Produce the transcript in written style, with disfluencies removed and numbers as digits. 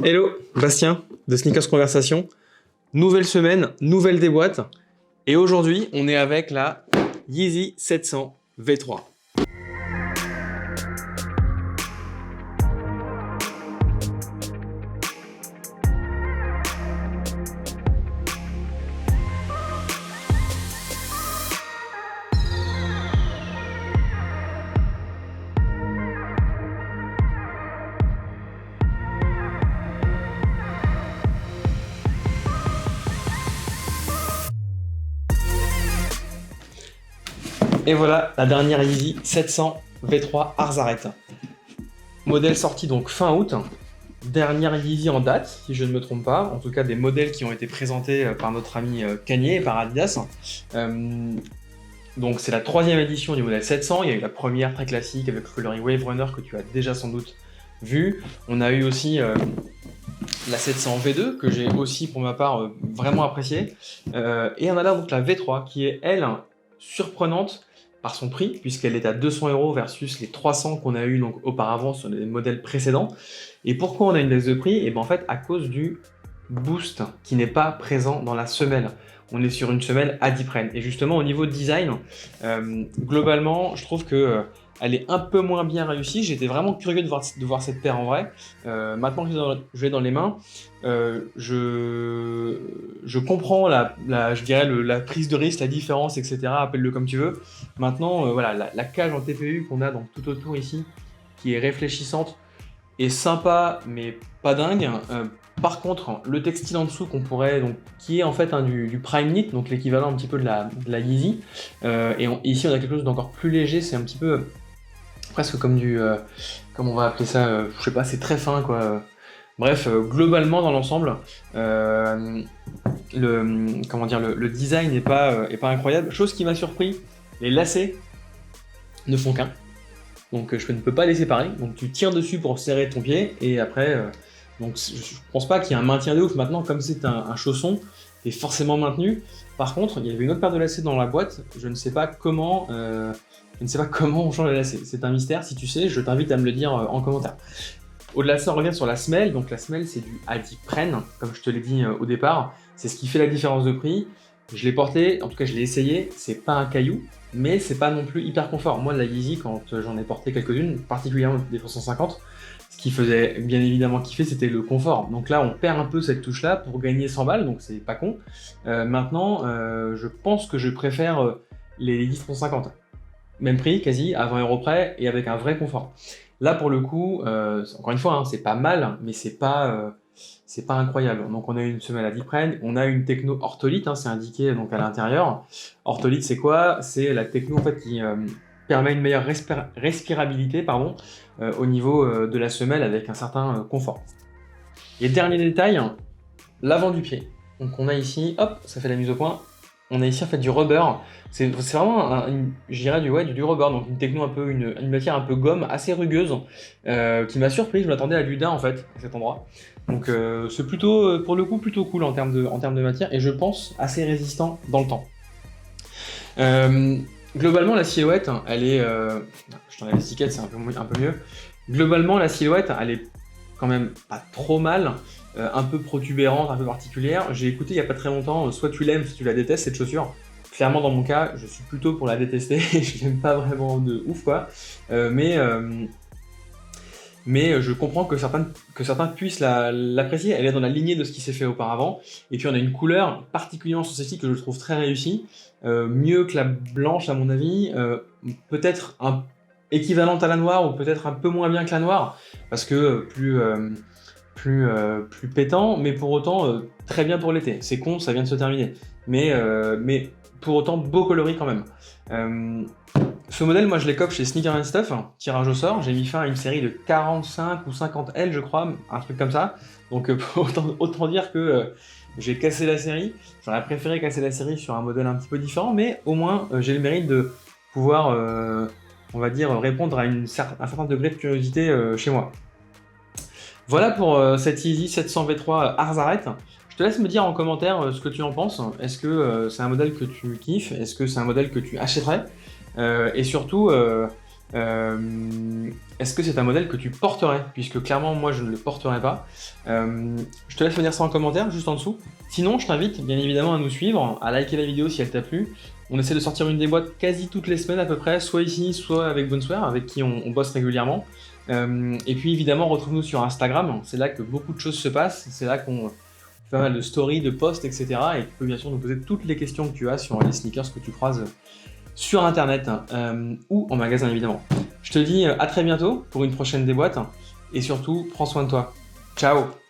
Hello, Bastien de Sneakers Conversation. Nouvelle semaine, nouvelle déboîte. Et aujourd'hui, on est avec la Yeezy 700 V3. Et voilà la dernière Yeezy 700 V3 Arzarret. Modèle sorti donc fin août. Dernière Yeezy en date, si je ne me trompe pas. En tout cas, des modèles qui ont été présentés par notre ami Kanye et par Adidas. Donc c'est la 3e édition du modèle 700. Il y a eu la première très classique avec le coloris Wave Runner que tu as déjà sans doute vu. On a eu aussi la 700 V2 que j'ai aussi pour ma part vraiment apprécié. Et on a là donc la V3 qui est elle surprenante par son prix, puisqu'elle est à 200 € versus les 300 qu'on a eu donc auparavant sur les modèles précédents. Et pourquoi on a une baisse de prix? Et bien en fait à cause du boost qui n'est pas présent dans la semelle. On est sur une semelle Adipren. Et justement au niveau design, globalement je trouve que elle est un peu moins bien réussie. J'étais vraiment curieux de voir cette paire en vrai. Maintenant que je l'ai dans les mains, je comprends je dirais la prise de risque, la différence, etc. Appelle-le comme tu veux. Maintenant, voilà, la cage en TPU qu'on a donc tout autour ici, qui est réfléchissante, est sympa, mais pas dingue. Par contre, le textile en dessous qui est en fait du Prime Knit, donc l'équivalent un petit peu de la Yeezy. Ici, on a quelque chose d'encore plus léger. C'est un petit peu presque comme comment on va appeler ça, je sais pas, c'est très fin quoi. Bref, globalement dans l'ensemble, le design n'est pas incroyable. Chose qui m'a surpris, les lacets ne font qu'un. Donc je ne peux pas les séparer. Donc tu tiens dessus pour serrer ton pied et après, donc je pense pas qu'il y ait un maintien de ouf. Maintenant, comme c'est un chausson, est forcément maintenu. Par contre, il y avait une autre paire de lacets dans la boîte. Je ne sais pas comment on change les lacets. C'est un mystère. Si tu sais, je t'invite à me le dire en commentaire. Au-delà de ça, on revient sur la semelle. Donc la semelle, c'est du Adipren, comme je te l'ai dit au départ. C'est ce qui fait la différence de prix. Je l'ai porté, en tout cas je l'ai essayé. C'est pas un caillou, mais c'est pas non plus hyper confort. Moi, la Yeezy, quand j'en ai porté quelques-unes, particulièrement des 350, ce qui faisait bien évidemment kiffer, c'était le confort. Donc là, on perd un peu cette touche-là pour gagner 100 balles, donc c'est pas con. Maintenant, je pense que je préfère les Yeezy 350. Même prix, quasi, à 20 € près, et avec un vrai confort. Là, pour le coup, encore une fois, hein, c'est pas mal, mais c'est pas incroyable. Donc on a une semelle Adipren, on a une techno ortholite, hein, c'est indiqué donc à l'intérieur. Ortholite, c'est quoi? C'est la techno en fait qui permet une meilleure respirabilité au niveau de la semelle avec un certain confort. Et dernier détail, l'avant du pied. Donc on a ici, hop, ça fait la mise au point. On a ici en fait du rubber. C'est vraiment je dirais du rubber, donc une techno une matière un peu gomme, assez rugueuse, qui m'a surpris. Je m'attendais à du daim en fait à cet endroit. Donc c'est plutôt pour le coup plutôt cool en termes de matière et je pense assez résistant dans le temps. Globalement la silhouette, elle est, je t'enlève l'étiquette, c'est un peu mieux. Globalement la silhouette, elle est quand même pas trop mal. Un peu protubérante, un peu particulière. J'ai écouté il n'y a pas très longtemps, soit tu l'aimes, soit tu la détestes cette chaussure. Clairement dans mon cas, je suis plutôt pour la détester, je l'aime pas vraiment de ouf quoi. Mais je comprends que certains puissent l'apprécier. Elle est dans la lignée de ce qui s'est fait auparavant. Et puis on a une couleur particulièrement sur celle-ci que je trouve très réussie. Mieux que la blanche à mon avis. Peut-être équivalente à la noire ou peut-être un peu moins bien que la noire. Parce que plus pétant, mais pour autant très bien pour l'été. C'est con, ça vient de se terminer. Mais pour autant beau coloris quand même. Ce modèle, moi je l'écope chez Sneaker and Stuff, tirage au sort. J'ai mis fin à une série de 45 ou 50 L, je crois, un truc comme ça. Donc autant dire que j'ai cassé la série. J'aurais préféré casser la série sur un modèle un petit peu différent, mais au moins j'ai le mérite de pouvoir, on va dire, répondre à un certain degré de curiosité chez moi. Voilà pour cette Yeezy 700 V3 Arzarret. Je te laisse me dire en commentaire ce que tu en penses. Est-ce que c'est un modèle que tu kiffes? Est-ce que c'est un modèle que tu achèterais? Et surtout, Est-ce que c'est un modèle que tu porterais? Puisque clairement, moi, je ne le porterai pas. Je te laisse me dire ça en commentaire, juste en dessous. Sinon, je t'invite bien évidemment à nous suivre, à liker la vidéo si elle t'a plu. On essaie de sortir une des boîtes quasi toutes les semaines à peu près, soit ici, soit avec Bonsoir, avec qui on bosse régulièrement. Et puis évidemment, retrouve-nous sur Instagram, c'est là que beaucoup de choses se passent, c'est là qu'on fait pas mal de stories, de posts, etc. Et tu peux bien sûr nous poser toutes les questions que tu as sur les sneakers que tu croises sur internet ou en magasin évidemment. Je te dis à très bientôt pour une prochaine déboîte et surtout prends soin de toi. Ciao!